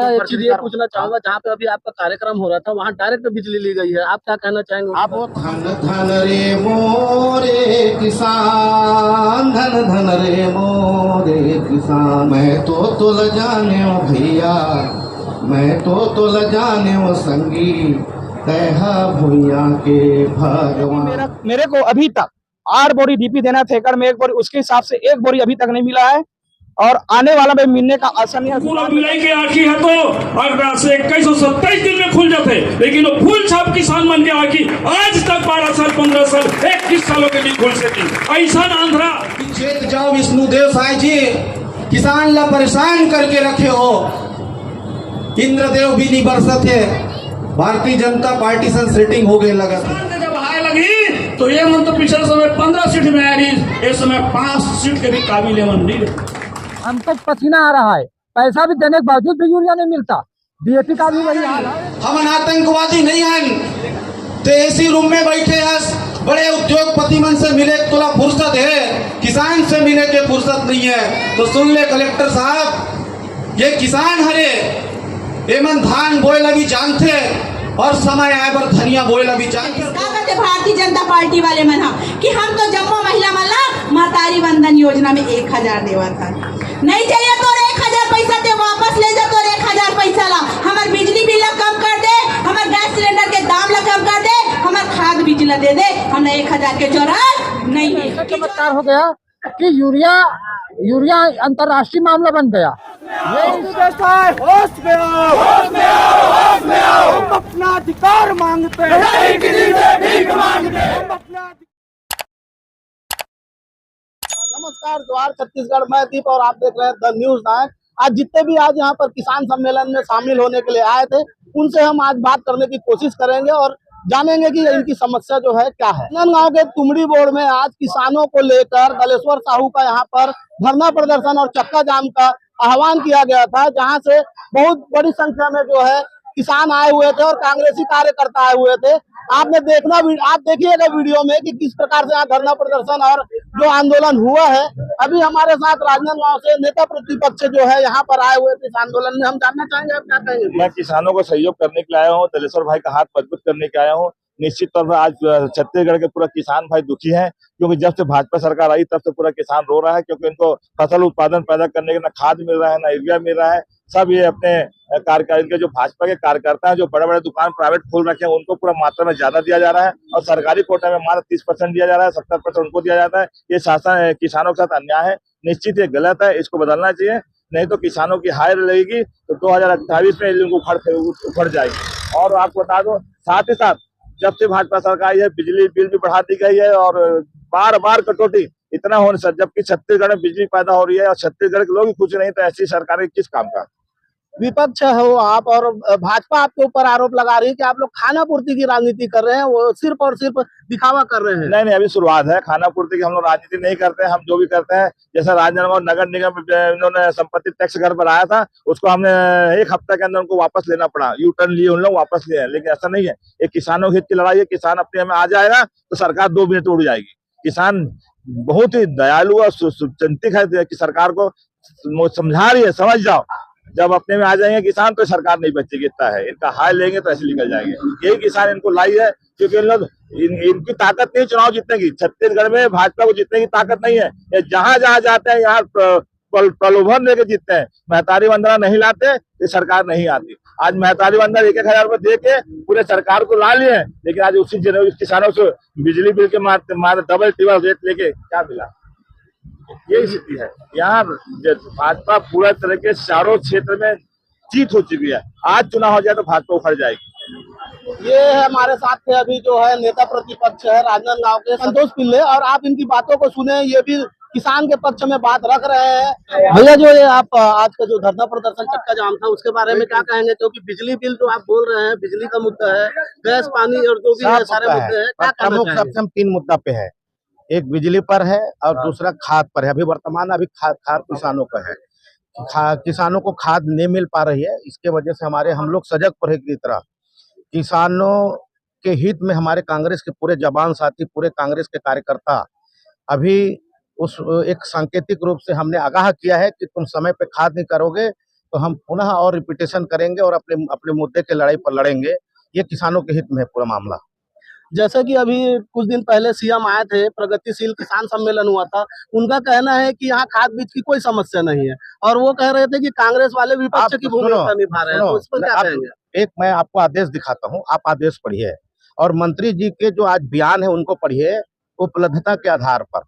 भैया एक चीज ये पूछना चाहूंगा, जहाँ पे अभी आपका कार्यक्रम हो रहा था वहाँ डायरेक्ट बिजली ली गई है, आप क्या कहना चाहेंगे? आप धन धन रे मोरे किसान, धन धन रे मोरे किसान, मैं तो तुल जाने भैया, मैं तो तुल जाने संगी, कहा भैया के भगवान। मेरे को अभी तक 8 बोरी डीपी देना था एकड़ में 1 बोरी, उसके हिसाब से 1 बोरी अभी तक नहीं मिला है और आने वाला में मिलने का आशा नहीं है। जुलाई के आखिर है तो अगला से 2127 दिन में खुल जाते, लेकिन वो फूल छाप किसान मन के आखिर आज तक 12 साल 15 साल 21 सालों के लिए खुल सकी। ऐसा आंध्रा चेत जाओ विष्णुदेव साई जी, किसान ला परेशान करके रखे हो, इंद्रदेव भी नहीं बरसत है, भारतीय जनता पार्टी से सेटिंग हो गई लगा जब हाय लगी तो ये मन तो पिछले समय 15 सीट में आ रही, इस समय 5 सीट के भी काबिल मन नहीं। हमको पसीना आ रहा है, पैसा भी देने के बावजूद भी यूरिया नहीं मिलता, डीएपी का भी वही हाल है। हम आतंकवादी नहीं हैं, तो एसी रूम में बैठे हैं, बड़े उद्योगपति मन से मिले थोड़ा फुर्सत है, किसान से मिले के फुर्सत नहीं है। तो सुन ले कलेक्टर साहब, ये किसान हरे ये मन धान बोए लगी जानते और समय आए पर धनिया बोए लगी जानते। भारतीय जनता पार्टी वाले मन कि हम तो जम्मू महिला मला मातारी बंधन योजना में 1000 देवा था, नहीं चाहिए तो 1000 पैसा दे वापस ले जा, तो 1000 पैसा ला, हमारे बिजली बिल कम कर दे, हमारे गैस सिलेंडर के दाम ला कम कर दे, हमारे खाद बिजली दे दे, हमें 1000 के जरूरत नहीं है। चमत्कार हो गया कि यूरिया अंतर्राष्ट्रीय मामला बन गया। हम अपना अधिकार मांगते हैं, नमस्कार, जोहार छत्तीसगढ़, मैं दीप और आप देख रहे हैं द न्यूज नायक। आज जितने भी आज यहाँ पर किसान सम्मेलन में शामिल होने के लिए आए थे, उनसे हम आज बात करने की कोशिश करेंगे और जानेंगे कि इनकी समस्या जो है क्या है। गांव के तुमड़ी बोर्ड में आज किसानों को लेकर दलेश्वर साहू का यहाँ पर धरना प्रदर्शन और चक्का जाम का आह्वान किया गया था, जहाँ से बहुत बड़ी संख्या में जो है किसान आए हुए थे और कांग्रेसी कार्यकर्ता आए हुए थे। आप देखिएगा वीडियो में कि किस प्रकार से यहाँ धरना प्रदर्शन और जो आंदोलन हुआ है। अभी हमारे साथ राजनांदगांव से नेता प्रतिपक्ष जो है यहाँ पर आए हुए थे इस आंदोलन में, हम जानना चाहेंगे आप क्या कहेंगे? मैं किसानों को सहयोग करने के लिए आया हूँ, दलेश्वर भाई का हाथ मजबूत करने के आया हूँ। निश्चित तौर पर आज छत्तीसगढ़ के पूरा किसान भाई दुखी हैं, क्योंकि जब से भाजपा सरकार आई तब से पूरा किसान रो रहा है, क्योंकि इनको फसल उत्पादन पैदा करने के ना खाद मिल रहा है ना यूरिया मिल रहा है। सब ये अपने इनके जो भाजपा के कार्यकर्ता हैं, जो बड़े बड़े दुकान प्राइवेट खोल रखे हैं, उनको पूरा मात्रा में ज्यादा दिया जा रहा है और सरकारी कोटा में मात्र 30% दिया जा रहा है, 70% उनको दिया जाता है। ये शासन किसानों के साथ अन्याय है, निश्चित ये गलत है, इसको बदलना चाहिए, नहीं तो किसानों की हार लगेगी तो 2028 में इनको उखड़ जाएगी। और आपको बता दो, साथ ही साथ जब से भाजपा सरकार आई है बिजली बिल भी बढ़ा दी गई है और बार बार कटौती इतना होने से, जबकि छत्तीसगढ़ में बिजली पैदा हो रही है और छत्तीसगढ़ के लोग ही खुश नहीं, तो ऐसी सरकार किस काम का? विपक्ष हो आप और भाजपा आपके ऊपर आरोप लगा रही है कि आप लोग खाना पूर्ति की राजनीति कर रहे हैं, वो सिर्फ और सिर्फ दिखावा कर रहे हैं। नहीं, अभी शुरुआत है, खाना पूर्ति की हम लोग राजनीति नहीं करते हैं। हम जो भी करते हैं, जैसा राजनांदगांव नगर निगम इन्होंने संपत्ति टैक्स घर पर आया था, उसको हमने 1 हफ्ते के अंदर उनको वापस लेना पड़ा, यू टर्न लिए उन लोग वापस लिए, लेकिन ऐसा नहीं है। ये किसानों के हित की लड़ाई है, किसान अपने में आ जाएगा तो सरकार 2 मिनट उड़ जाएगी। किसान बहुत ही दयालु और चिंतित है कि सरकार को समझा रही है, समझ जाओ, जब अपने में आ जाएंगे किसान तो सरकार नहीं बचेगी, इतना है। इनका हाय लेंगे तो ऐसे निकल जाएंगे। यही किसान इनको लाई है, क्योंकि इन लोग इनकी ताकत नहीं चुनाव जीतने की। छत्तीसगढ़ में भाजपा को जीतने की ताकत नहीं है, ये जहां जाते हैं यहाँ प्रलोभन लेके जीतते हैं। महतारी वंदना नहीं लाते, ये सरकार नहीं आती। आज महतारी वंदना 1,000 रुपए दे के पूरे सरकार को ला लिए, लेकिन आज उसी किसानों से बिजली बिल के मारे डबल टिबल रेट लेके क्या मिला? यही स्थिति है यहाँ। भाजपा पूरा तरह के चारों क्षेत्र में जीत हो चुकी है, आज चुनाव हो जाए तो भाजपा उखड़ जाएगी। ये है हमारे साथ थे अभी जो है नेता प्रतिपक्ष है राजनांदगांव के संतोष पिल्ले, और आप इनकी बातों को सुने, ये भी किसान के पक्ष में बात रख रहे हैं। भैया जो ये आप आज का जो धरना प्रदर्शन चक्का जाम था, उसके बारे में क्या कहेंगे? क्योंकि बिजली बिल जो आप बोल रहे हैं, बिजली का मुद्दा है, गैस पानी और जो भी है सारे मुद्दे हैं, क्या कहना चाहेंगे? हम 3 मुद्दा पे है, एक बिजली पर है और दूसरा खाद पर है। अभी वर्तमान खाद किसानों का है, किसानों को खाद नहीं मिल पा रही है, इसके वजह से हम लोग सजग पर की तरह किसानों के हित में हमारे कांग्रेस के पूरे जवान साथी, पूरे कांग्रेस के कार्यकर्ता अभी उस एक सांकेतिक रूप से हमने आगाह किया है कि तुम समय पे खाद नहीं करोगे तो हम पुनः और रिपीटेशन करेंगे और अपने अपने मुद्दे के लड़ाई पर लड़ेंगे। ये किसानों के हित में है पूरा मामला। जैसे कि अभी कुछ दिन पहले सीएम आए थे, प्रगतिशील किसान सम्मेलन हुआ था, उनका कहना है कि यहाँ खाद बीज की कोई समस्या नहीं है और वो कह रहे थे कि कांग्रेस वाले विपक्ष की भूमिका निभा रहे हैं, तो इस पर क्या कहेंगे? एक मैं आपको आदेश दिखाता हूँ, आप आदेश पढ़िए और मंत्री जी के जो आज बयान है उनको पढ़िए उपलब्धता के आधार पर।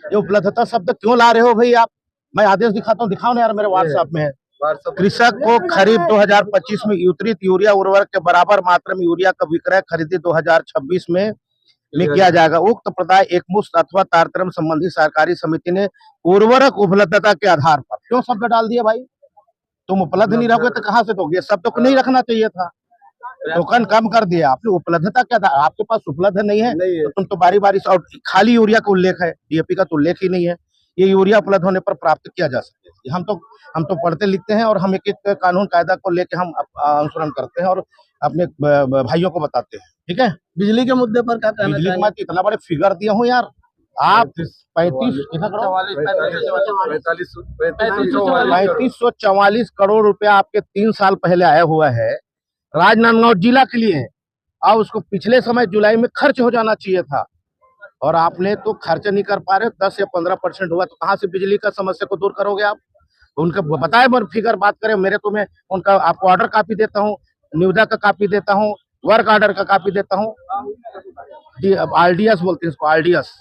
ये उपलब्धता शब्द क्यों ला रहे हो भाई आप? मैं आदेश दिखाता हूँ, दिखाओ ना यार, मेरे व्हाट्सएप में है। कृषक को खरीफ 2025 में वितरित यूरिया उर्वरक के बराबर मात्रा में यूरिया का विक्रय खरीदी 2026 में किया जाएगा। उक्त प्रदाय एकमुश्त अथवा तारतम्य संबंधी सहकारी समिति ने उर्वरक उपलब्धता के आधार पर। क्यों शब्द डाल दिया भाई? तुम उपलब्ध नहीं रहोगे तो कहाँ से दोगे? शब्द को नहीं रखना चाहिए था, टोकन कम कर दिया आपने। उपलब्धता क्या था? आपके पास उपलब्ध नहीं है तो तुम तो बारी बारी से, और खाली यूरिया का उल्लेख है, डीएपी का तो उल्लेख ही नहीं है। ये यूरिया उपलब्ध होने पर प्राप्त किया जा सकता है। हम तो पढ़ते लिखते हैं और हम एक एक कानून कायदा को लेके हम अनुसरण करते हैं और अपने भाइयों को बताते हैं। ठीक है, बिजली के मुद्दे पर क्या कहना बिजली के इतना बड़े फिगर दिया हूँ यार। आप 3544 करोड़ रुपया आपके 3 साल पहले आया हुआ है राजनांदगांव जिला के लिए, और उसको पिछले समय जुलाई में खर्च हो जाना चाहिए था और आपने तो खर्च नहीं कर पा रहे। 10 या 15% हुआ तो कहाँ से बिजली का समस्या को दूर करोगे आप? उनका बताए फिगर बात करें। मेरे तो मैं उनका आपको ऑर्डर कॉपी देता हूँ, निविदा का कॉपी देता हूँ, वर्क ऑर्डर का कॉपी देता हूँ। आरडीएस बोलते हैं इसको, आरडीएस,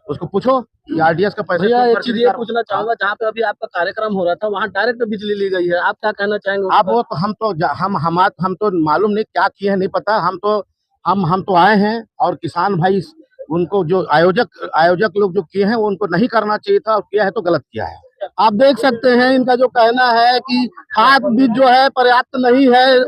उसको पूछो आरडीएस का पैसा। भैया एक चीज ये पूछना चाहूंगा, जहाँ पे अभी आपका कार्यक्रम हो रहा था वहाँ डायरेक्ट बिजली ली गई है, आप क्या कहना चाहेंगे? आप वो तो हम तो मालूम नहीं क्या किए हैं, नहीं पता। हम तो आए हैं और किसान भाई उनको जो आयोजक लोग जो किए हैं वो उनको नहीं करना चाहिए था और किया है तो गलत किया है। आप देख सकते हैं इनका जो कहना है कि खाद बीज जो है पर्याप्त नहीं है,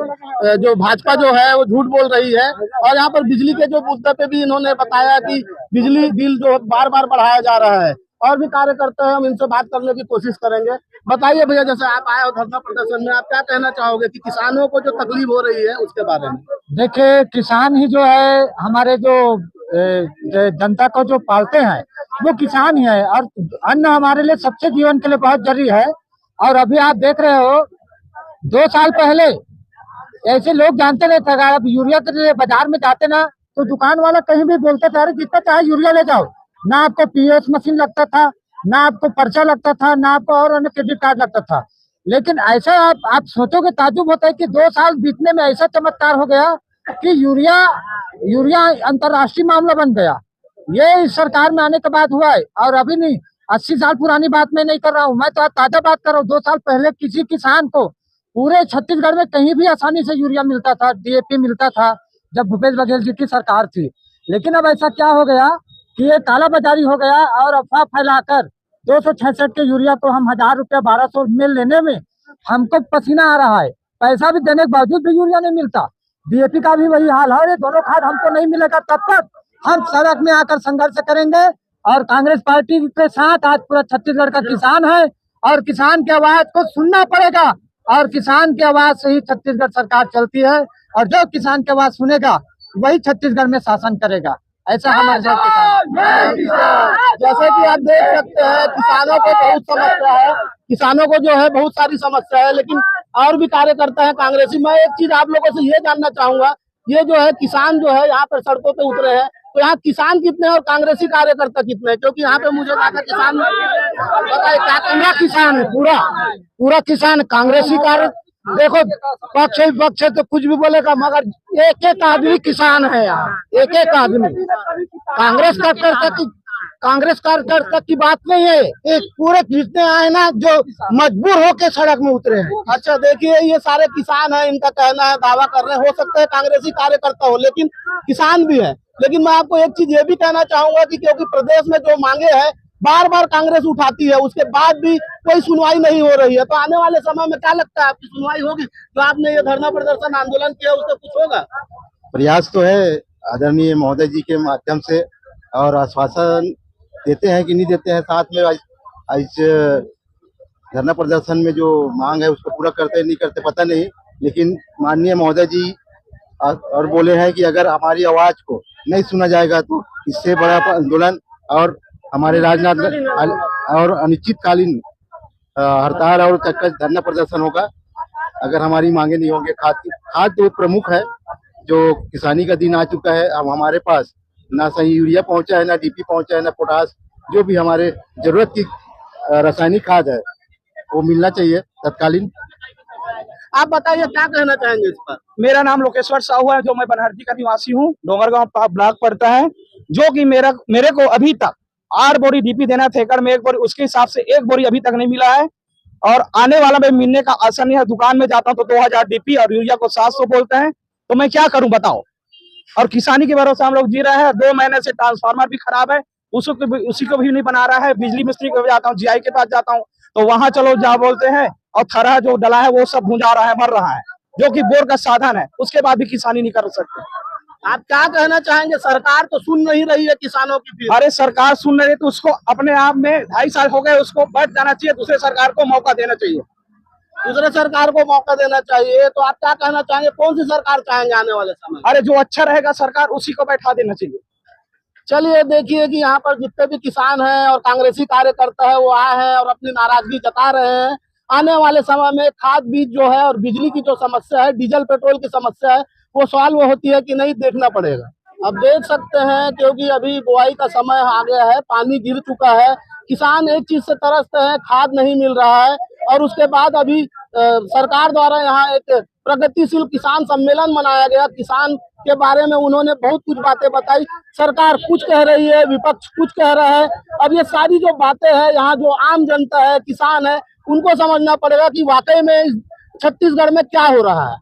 जो भाजपा जो है वो झूठ बोल रही है। और यहाँ पर बिजली के जो मुद्दे पे भी इन्होंने बताया कि बिजली बिल जो बार बार बढ़ाया जा रहा है। और भी कार्यकर्ता है, हम इनसे बात करने की कोशिश करेंगे। बताइए भैया, जैसे आप आए हो धरना प्रदर्शन में, आप क्या कहना चाहोगे कि किसानों को जो तकलीफ हो रही है उसके बारे में? देखिए, किसान ही जो है हमारे जो जनता को जो पालते हैं वो किसान ही है, और अन्न हमारे लिए सबसे जीवन के लिए बहुत जरूरी है। और अभी आप देख रहे हो 2 साल पहले ऐसे लोग जानते नहीं थे। अगर आप यूरिया के लिए बाजार में जाते ना तो दुकान वाला कहीं भी बोलते थे अरे जितना चाहे यूरिया ले जाओ। ना आपको पीओएस मशीन लगता था, ना आपको पर्चा लगता था, ना आपको और अन्य क्रेडिट कार्ड लगता था। लेकिन ऐसा आप सोचोगे ताजुब होता है कि 2 साल बीतने में ऐसा चमत्कार हो गया कि यूरिया अंतर्राष्ट्रीय मामला बन गया। ये इस सरकार में आने के बाद हुआ है, और अभी नहीं, 80 साल पुरानी बात मैं नहीं कर रहा हूँ, मैं तो आज ताजा बात कर रहा हूँ। 2 साल पहले किसी किसान को पूरे छत्तीसगढ़ में कहीं भी आसानी से यूरिया मिलता था, डीएपी मिलता था, जब भूपेश बघेल जी की सरकार थी। लेकिन अब ऐसा क्या हो गया कि ये कालाबाजारी हो गया, और अफवाह फैलाकर 266 के यूरिया को हम 1000 रुपया 1200 में लेने में हमको पसीना आ रहा है। पैसा भी देने के बावजूद भी यूरिया नहीं मिलता। डीएपी का भी वही हाल है। दोनों खाद हमको नहीं मिलेगा तब तक हम सड़क में आकर संघर्ष करेंगे। और कांग्रेस पार्टी के साथ आज पूरा छत्तीसगढ़ का किसान है, और किसान की आवाज को सुनना पड़ेगा, और किसान की आवाज से ही छत्तीसगढ़ सरकार चलती है, और जो किसान की आवाज सुनेगा वही छत्तीसगढ़ में शासन करेगा। ऐसा हमारे साथ जैसे कि आप देख सकते हैं किसानों को बहुत समस्या है, किसानों को जो है बहुत सारी समस्या है, लेकिन और भी कार्यकर्ता है कांग्रेसी। मैं एक चीज आप लोगों से ये जानना चाहूंगा, ये जो है किसान जो है यहाँ पर सड़कों पे उतरे हैं, तो यहाँ किसान कितने और कांग्रेसी कार्यकर्ता कितने? क्योंकि यहाँ पे मुझे जाकर किसान बताइए क्या पूरा किसान है, पूरा किसान कांग्रेसी कार्य। देखो पक्ष विपक्ष तो कुछ भी बोलेगा, मगर एक एक आदमी किसान है यहाँ, एक एक आदमी। कांग्रेस कार्यकर्ता की बात नहीं है, एक पूरे जितने आए ना जो मजबूर होके सड़क में उतरे हैं। अच्छा देखिए, ये सारे किसान हैं, इनका कहना है, दावा कर रहे हैं, हो सकता है कांग्रेसी कार्यकर्ता हो लेकिन किसान भी है। लेकिन मैं आपको एक चीज ये भी कहना चाहूंगा कि क्योंकि प्रदेश में जो मांगे हैं बार बार कांग्रेस उठाती है, उसके बाद भी कोई सुनवाई नहीं हो रही है, तो आने वाले समय में क्या लगता है आपकी सुनवाई होगी? तो आपने ये धरना प्रदर्शन आंदोलन किया उससे कुछ होगा? प्रयास तो है आदरणीय महोदय जी के माध्यम से, और आश्वासन देते हैं कि नहीं देते हैं। साथ में आज धरना प्रदर्शन में जो मांग है उसको पूरा करते नहीं करते पता नहीं, लेकिन माननीय महोदय जी और बोले हैं कि अगर हमारी आवाज को नहीं सुना जाएगा तो इससे बड़ा आंदोलन और हमारे राजनांदगांव और अनिश्चितकालीन हड़ताल और धरना प्रदर्शन होगा। अगर हमारी मांगे नहीं होंगे खाद तो प्रमुख है। जो किसानी का दिन आ चुका है, अब हमारे पास ना सही यूरिया पहुंचा है, ना डीपी पहुंचा है, ना पोटास, जो भी हमारे जरूरत की रासायनिक खाद है वो मिलना चाहिए तत्कालीन। आप बताइए क्या कहना चाहेंगे इस पर। मेरा नाम लोकेश्वर साहू है, जो मैं बनहरदी का निवासी हूँ, डोंगरगांव ब्लॉक पड़ता है। जो कि मेरे को अभी तक 8 बोरी डीपी देना था एकड़ में 1 बोरी, उसके हिसाब से 1 बोरी अभी तक नहीं मिला है और आने वाला में मिलने का आशा नहीं है। दुकान में जाता हूँ तो 2000 डीपी और यूरिया को 700 बोलते हैं, तो मैं क्या करूं बताओ। और किसानी के भरोसे हम लोग जी रहे हैं। 2 महीने से ट्रांसफार्मर भी खराब है, उसी को भी नहीं बना रहा है। बिजली मिस्त्री को जाता हूँ, जीआई के पास जाता हूँ तो वहां चलो जा बोलते हैं, और थरा जो डला है वो सब भूंजा रहा है, मर रहा है, जो कि बोर का साधन है, उसके बाद भी किसानी नहीं कर सकते। आप क्या कहना चाहेंगे, सरकार तो सुन नहीं रही है किसानों की फिर। अरे सरकार सुन रही है तो उसको अपने आप में 2.5 साल हो गए, उसको बैठ जाना चाहिए, दूसरे सरकार को मौका देना चाहिए। दूसरे सरकार को मौका देना चाहिए। तो आप क्या कहना चाहेंगे, कौन सी सरकार चाहेंगे आने वाले समय? अरे जो अच्छा रहेगा सरकार उसी को बैठा देना चाहिए। चलिए देखिए कि यहाँ पर जितने भी किसान हैं और कांग्रेसी कार्यकर्ता है वो आए हैं और अपनी नाराजगी जता रहे हैं। आने वाले समय में खाद बीज जो है और बिजली की जो समस्या है, डीजल पेट्रोल की समस्या है, वो सॉल्व होती है कि नहीं देखना पड़ेगा। अब देख सकते हैं क्योंकि अभी बुआई का समय आ गया है, पानी गिर चुका है, किसान एक चीज से तरसते हैं, खाद नहीं मिल रहा है। और उसके बाद अभी सरकार द्वारा यहाँ एक प्रगतिशील किसान सम्मेलन मनाया गया। किसान के बारे में उन्होंने बहुत कुछ बातें बताई। सरकार कुछ कह रही है, विपक्ष कुछ कह रहा है। अब ये सारी जो बातें हैं, यहाँ जो आम जनता है, किसान है, उनको समझना पड़ेगा कि वाकई में छत्तीसगढ़ में क्या हो रहा है।